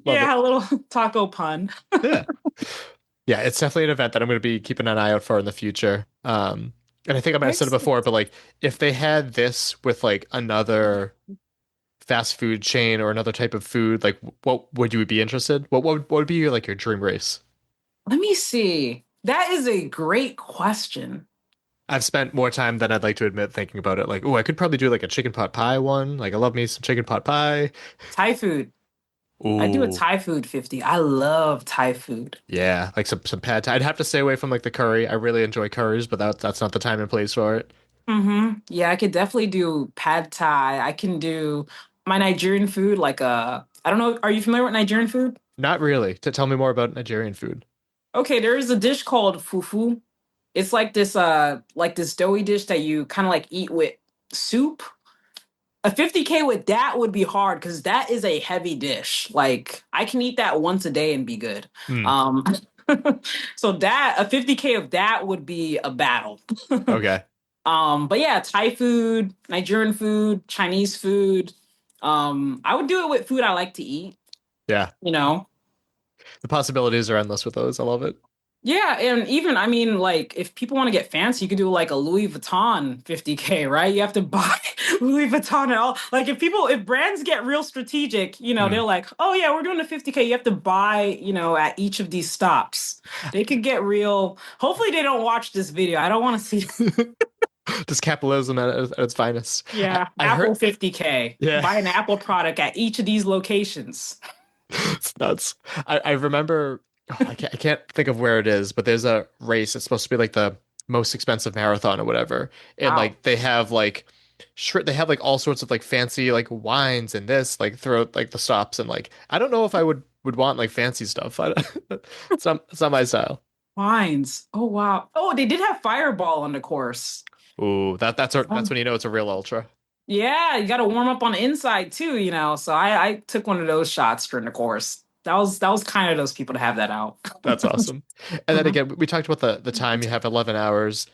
Yeah, a little taco pun. Yeah, it's definitely an event that I'm going to be keeping an eye out for in the future. And I think I might have said it before, but if they had this with another fast food chain or another type of food, what would you be interested? What would be your dream race? Let me see. That is a great question. I've spent more time than I'd like to admit thinking about it. I could probably do a chicken pot pie one. I love me some chicken pot pie. Thai food. Ooh. I do a Thai food 50. I love Thai food. Yeah, some pad Thai. I'd have to stay away from the curry. I really enjoy curries, but that's not the time and place for it. Mm-hmm. Yeah, I could definitely do pad Thai. I can do my Nigerian food, I don't know. Are you familiar with Nigerian food? Not really. Tell me more about Nigerian food. Okay, there is a dish called fufu. It's this doughy dish that you kind of eat with soup. A 50K with that would be hard because that is a heavy dish. I can eat that once a day and be good. So a 50K of that would be a battle. Okay. But yeah, Thai food, Nigerian food, Chinese food. I would do it with food I like to eat. Yeah. The possibilities are endless with those. I love it. Yeah, and even if people want to get fancy, you could do a Louis Vuitton 50K, right? You have to buy Louis Vuitton and all. If brands get real strategic, they're oh yeah, we're doing a 50K. You have to buy, at each of these stops. They could get real. Hopefully they don't watch this video. I don't want to see just capitalism at its finest. Yeah, Apple 50K. Yeah. Buy an Apple product at each of these locations. It's nuts. I remember. I can't think of where it is, but there's a race. It's supposed to be the most expensive marathon or whatever, and wow. They have they have all sorts of fancy wines and this throughout the stops, and I don't know if I would want fancy stuff. It's not my style. Wines. Oh wow. Oh, they did have Fireball on the course. Ooh, that's when you know it's a real ultra. Yeah, you got to warm up on the inside too, So I took one of those shots during the course. That was kind of those people to have that out. That's awesome. And then again, we talked about the time. You have 11 hours.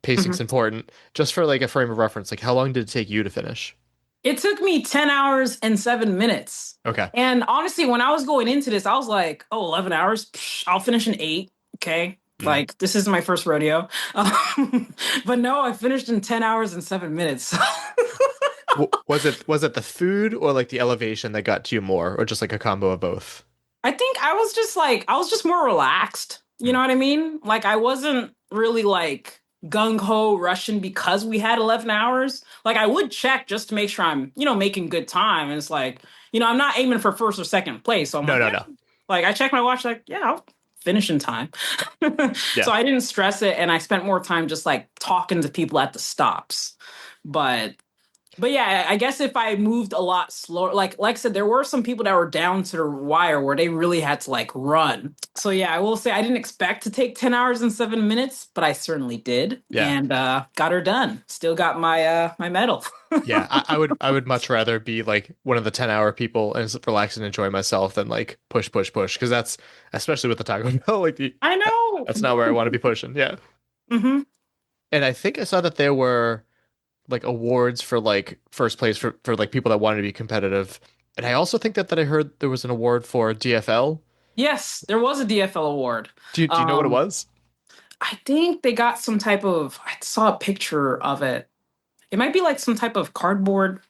Pacing's important. Just for a frame of reference, how long did it take you to finish? It took me 10 hours and 7 minutes. Okay. And honestly, when I was going into this, I was 11 hours. Psh, I'll finish in 8. Okay. This is my first rodeo. But no, I finished in 10 hours and 7 minutes. Was it the food or the elevation that got to you more, or just a combo of both? I think I was just more relaxed. You know what I mean? Like I wasn't really like gung ho rushing because we had 11 hours. Like I would check just to make sure I'm, making good time. And it's like, I'm not aiming for first or second place. So I'm like, No. like I check my watch, like, yeah, I'll finish in time. Yeah. So I didn't stress it, and I spent more time just like talking to people at the stops. But yeah, I guess if I moved a lot slower, like I said, there were some people that were down to the wire where they really had to like run. So yeah, I will say I didn't expect to take 10 hours and 7 minutes, but I certainly did. Yeah. And got her done. Still got my medal. Yeah, I would much rather be like one of the 10-hour people and just relax and enjoy myself than like push, because that's especially with the Taco Bell, like I know. that's not where I want to be pushing. Yeah. Mm-hmm. And I think I saw that there were like awards for like first place for like people that wanted to be competitive. And I also think that I heard there was an award for DFL. Yes, there was a DFL award. Do you know what it was? I think they got some type of, I saw a picture of it. It might be like some type of cardboard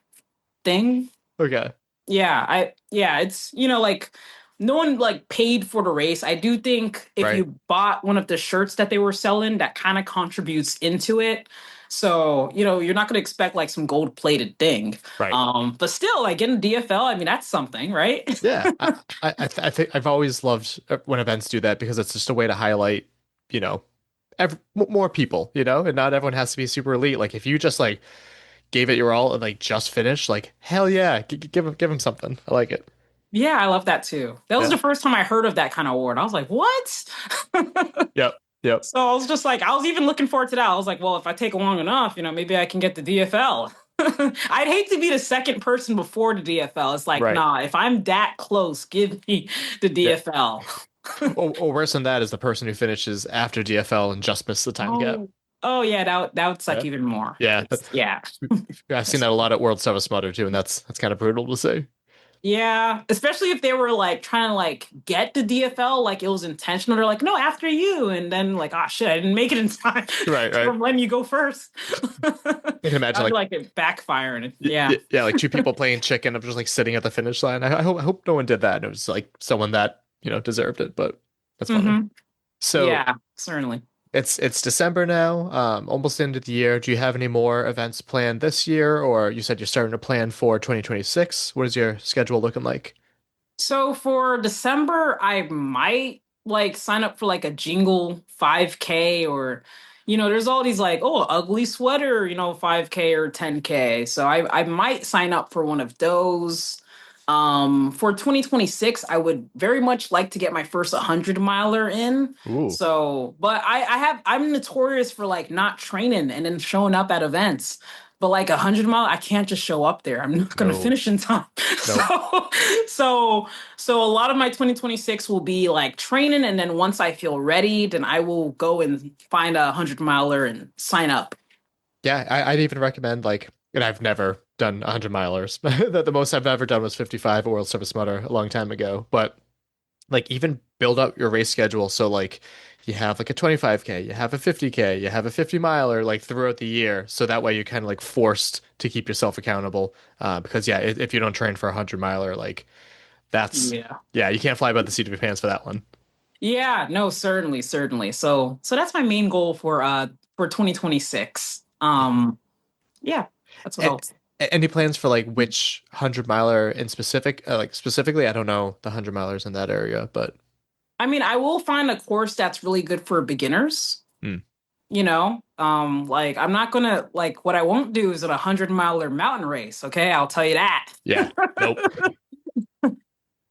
thing. Okay. Yeah, it's, like no one like paid for the race. I do think if you bought one of the shirts that they were selling, that kind of contributes into it. So, you're not going to expect like some gold plated thing. Right. But still, like getting DFL, I mean, that's something, right? Yeah. I think I've always loved when events do that because it's just a way to highlight, more people, and not everyone has to be super elite. Like if you just like gave it your all and like just finished, like hell yeah, give him something. I like it. Yeah, I love that too. That was the first time I heard of that kind of award. I was like, what? Yep. So I was just like, I was even looking forward to that. I was like, well, if I take long enough, maybe I can get the DFL. I'd hate to be the second person before the DFL. It's like, nah, if I'm that close, give me the DFL. Or worse than that is the person who finishes after DFL and just missed the time gap. Oh yeah, that would suck even more. Yeah. Yeah. I've seen that a lot at World Service Smother too, and that's kind of brutal to say. Yeah, especially if they were like trying to like get the DFL, like it was intentional. They're like, no, after you, and then like, oh shit, I didn't make it in time. Right. From when you go first. You can imagine like it backfiring. Yeah. Yeah, like two people playing chicken of just like sitting at the finish line. I hope no one did that. It was like someone that deserved it, but that's funny. Mm-hmm. So yeah, certainly. It's December now, almost the end of the year. Do you have any more events planned this year, or you said you're starting to plan for 2026? What is your schedule looking like? So for December, I might like sign up for like a Jingle 5K or, there's all these like, ugly sweater, 5K or 10K. So I might sign up for one of those. For 2026, I would very much like to get my first 100-miler in. Ooh. So, but I'm notorious for like not training and then showing up at events. But like 100-mile, I can't just show up there. I'm not going to finish in time. No. So a lot of my 2026 will be like training. And then once I feel ready, then I will go and find a 100-miler and sign up. Yeah, I'd even recommend like, and I've never done 100-milers. The most I've ever done was 55 at World Service Smother a long time ago. But like even build up your race schedule. So like you have like a 25K, you have a 50K, you have a 50-miler like throughout the year. So that way you're kind of like forced to keep yourself accountable. Because if you don't train for a 100-miler, like that's, you can't fly by the seat of your pants for that one. Yeah, no, certainly. So that's my main goal for 2026. Yeah, that's what I'll... Any plans for like which 100-miler in specific? Like specifically, I don't know the 100-milers in that area, but I mean, I will find a course that's really good for beginners. Like I'm not gonna like what I won't do is a 100-miler mountain race. Okay, I'll tell you that. Yeah, nope.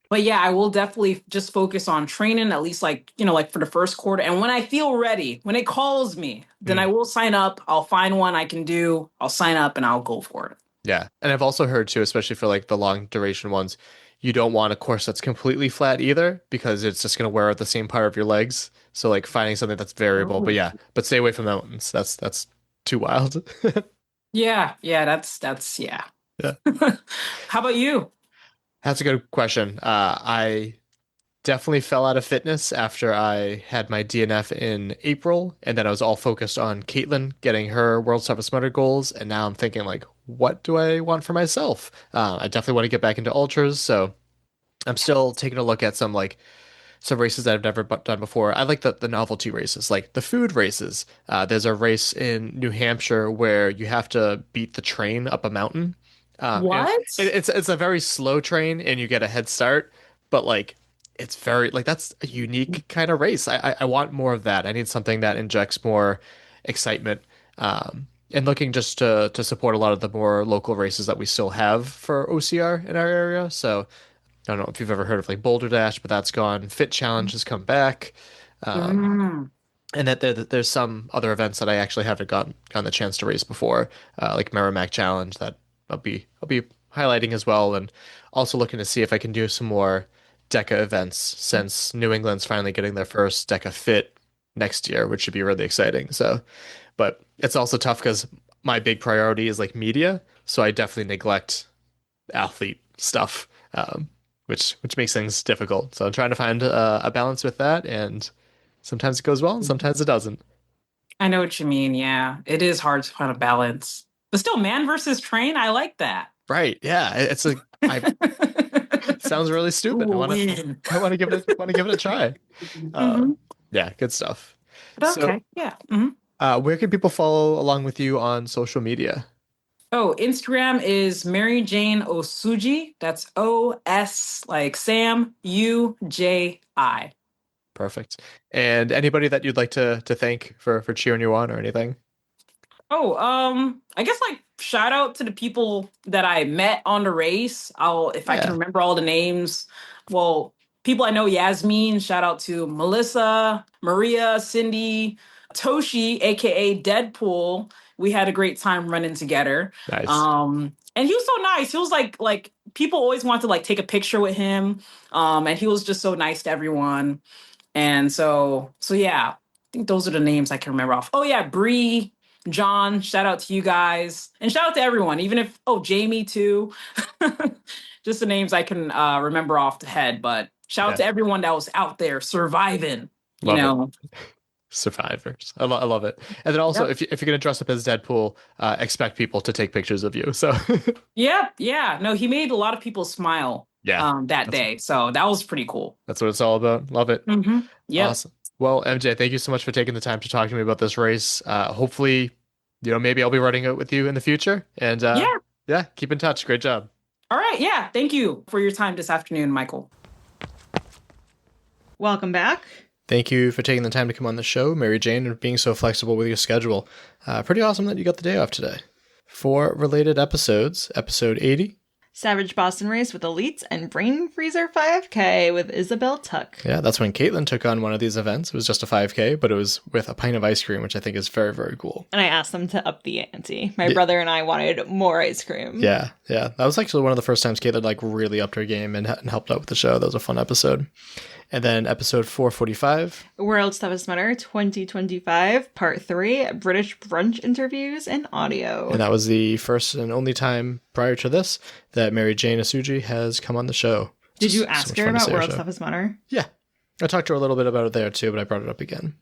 But yeah, I will definitely just focus on training at least like for the first quarter. And when I feel ready, when it calls me, then I will sign up. I'll find one I can do. I'll sign up and I'll go for it. Yeah. And I've also heard too, especially for like the long duration ones, you don't want a course that's completely flat either because it's just going to wear out the same part of your legs. So like finding something that's variable, but stay away from mountains. That's too wild. Yeah. That's yeah. How about you? That's a good question. I definitely fell out of fitness after I had my DNF in April, and then I was all focused on Caitlin getting her World Service Motor goals, and now I'm thinking like, what do I want for myself? I definitely want to get back into ultras, so I'm still taking a look at some races that I've never done before. I like the novelty races, like the food races. There's a race in New Hampshire where you have to beat the train up a mountain. What? It's a very slow train, and you get a head start, but it's very that's a unique kind of race. I want more of that. I need something that injects more excitement. And looking just to support a lot of the more local races that we still have for OCR in our area. So I don't know if you've ever heard of Boulder Dash, but that's gone. Fit Challenge has come back. And that there's some other events that I actually haven't gotten the chance to race before, like Merrimack Challenge that I'll be highlighting as well, and also looking to see if I can do some more DECA events since New England's finally getting their first DECA Fit next year, which should be really exciting. So, but it's also tough because my big priority is media, so I definitely neglect athlete stuff, which makes things difficult. So I'm trying to find a balance with that, and sometimes it goes well, and sometimes it doesn't. I know what you mean. Yeah, it is hard to find a balance, but still, man versus train. I like that. Right? Yeah, it sounds really stupid. I want to give it a try. Yeah, good stuff. But okay, yeah. Where can people follow along with you on social media? Oh, Instagram is MaryJane Osuji. That's O-S like Sam, U-J-I. Perfect. And anybody that you'd like to thank for cheering you on or anything? Oh, I guess shout out to the people that I met on the race. I can remember all the names. Well, people I know, Yasmin, shout out to Melissa, Maria, Cindy, Toshi, aka Deadpool. We had a great time running together. Nice. And he was so nice. He was like people always want to take a picture with him. And he was just so nice to everyone. And so yeah, I think those are the names I can remember off. Oh yeah, Bree, John, shout out to you guys. And shout out to everyone, even if, Jamie too. Just the names I can remember off the head. But shout out to everyone that was out there surviving, Love it. Survivors. I love it. And then also, if you're going to dress up as Deadpool, expect people to take pictures of you. So yeah. No, he made a lot of people smile that day. So that was pretty cool. That's what it's all about. Love it. Yeah. Awesome. Well, MJ, thank you so much for taking the time to talk to me about this race. Hopefully, maybe I'll be running it with you in the future. And keep in touch. Great job. All right. Yeah. Thank you for your time this afternoon, Michael. Welcome back. Thank you for taking the time to come on the show, MaryJane, and being so flexible with your schedule. Pretty awesome that you got the day off today. For related episodes, episode 80. Savage Boston Race with Elites and Brain Freezer 5K with Isabel Tuck. Yeah, that's when Caitlin took on one of these events. It was just a 5K, but it was with a pint of ice cream, which I think is very, very cool. And I asked them to up the ante. My brother and I wanted more ice cream. Yeah. That was actually one of the first times Caitlin really upped her game and helped out with the show. That was a fun episode. And then episode 445. World's Toughest Mudder 2025, Part 3, British Brunch Interviews and Audio. And that was the first and only time prior to this that MaryJane Osuji has come on the show. Did you ask her about World's Toughest Mudder? Yeah. I talked to her a little bit about it there too, but I brought it up again.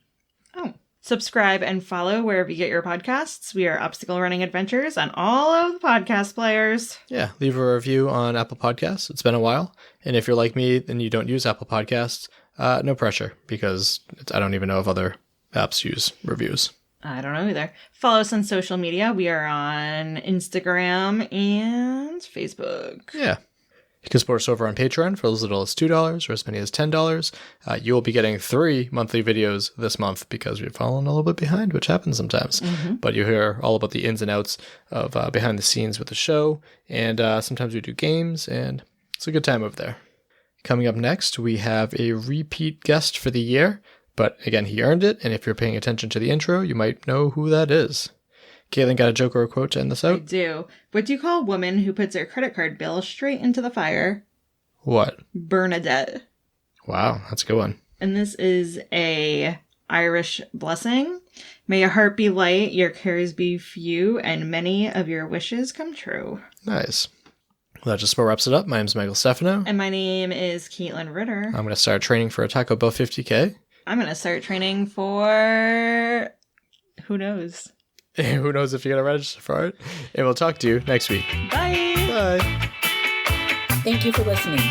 Oh. Subscribe and follow wherever you get your podcasts. We are Obstacle Running Adventures on all of the podcast players. Yeah, leave a review on Apple Podcasts. It's been a while. And if you're like me and you don't use Apple Podcasts, no pressure, because I don't even know if other apps use reviews. I don't know either. Follow us on social media. We are on Instagram and Facebook. Yeah. You can support us over on Patreon for as little as $2 or as many as $10. You will be getting 3 monthly videos this month because we've fallen a little bit behind, which happens sometimes. But you hear all about the ins and outs of behind the scenes with the show. And sometimes we do games, and it's a good time over there. Coming up next, we have a repeat guest for the year. But again, he earned it. And if you're paying attention to the intro, you might know who that is. Caitlin, got a joke or a quote to end this out? I do. What do you call a woman who puts her credit card bill straight into the fire? What? Bernadette. Wow, that's a good one. And this is a Irish blessing. May your heart be light, your cares be few, and many of your wishes come true. Nice. Well, that just about wraps it up. My name's Michael Stefano. And my name is Caitlin Ritter. I'm going to start training for a Taco Bell 50K. I'm going to start training for... who knows? Who knows if you're going to register for it. And we'll talk to you next week. Bye. Bye. Thank you for listening.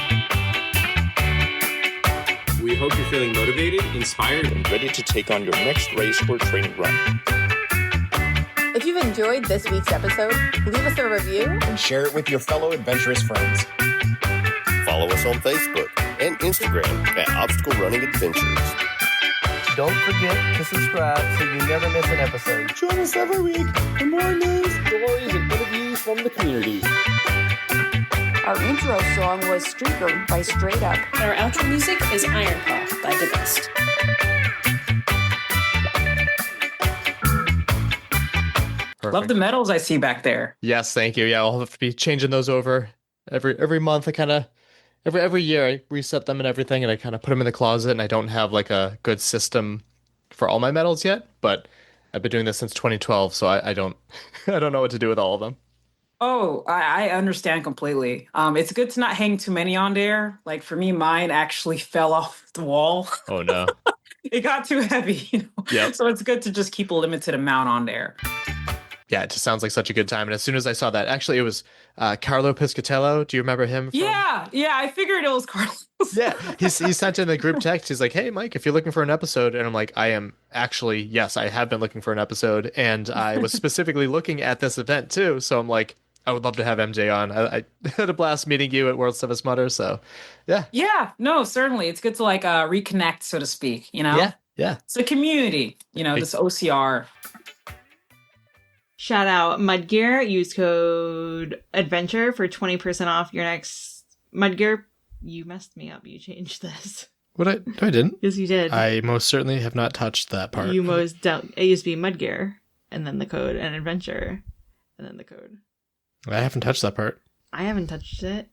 We hope you're feeling motivated, inspired, and ready to take on your next race or training run. If you've enjoyed this week's episode, leave us a review and share it with your fellow adventurous friends. Follow us on Facebook and Instagram at Obstacle Running Adventures. Don't forget to subscribe so you never miss an episode. Join us every week for more news, Stories and interviews from the community. Our intro song was Streaker by Straight Up. And our outro music is Iron Paw by The Best. Perfect. Love the medals I see back there. Yes, thank you. Yeah, I'll have to be changing those over every month. I kind of every year I reset them and everything, and I kind of put them in the closet. And I don't have like a good system for all my medals yet, but I've been doing this since 2012, so I don't I don't know what to do with all of them. Oh, I understand completely. It's good to not hang too many on there. Like for me, mine actually fell off the wall. Oh no. It got too heavy, Yep. So it's good to just keep a limited amount on there. Yeah, it just sounds like such a good time. And as soon as I saw that, actually it was Carlo Piscatello. Do you remember him? Yeah, I figured it was Carlos. Yeah, he sent in the group text. He's like, hey, Mike, if you're looking for an episode. And I'm like, I am actually, yes, I have been looking for an episode. And I was specifically looking at this event too. So I'm like, I would love to have MJ on. I had a blast meeting you at World Seven Smutter. So yeah. Yeah, no, certainly. It's good to like reconnect, so to speak, Yeah. It's a community, this OCR. Shout out Mudgear. Use code ADVENTURE for 20% off your next Mudgear. You messed me up. You changed this. What? No, I didn't. Yes, you did. I most certainly have not touched that part. You most don't. It used to be Mudgear, and then the code, and Adventure, and then the code. I haven't touched that part. I haven't touched it.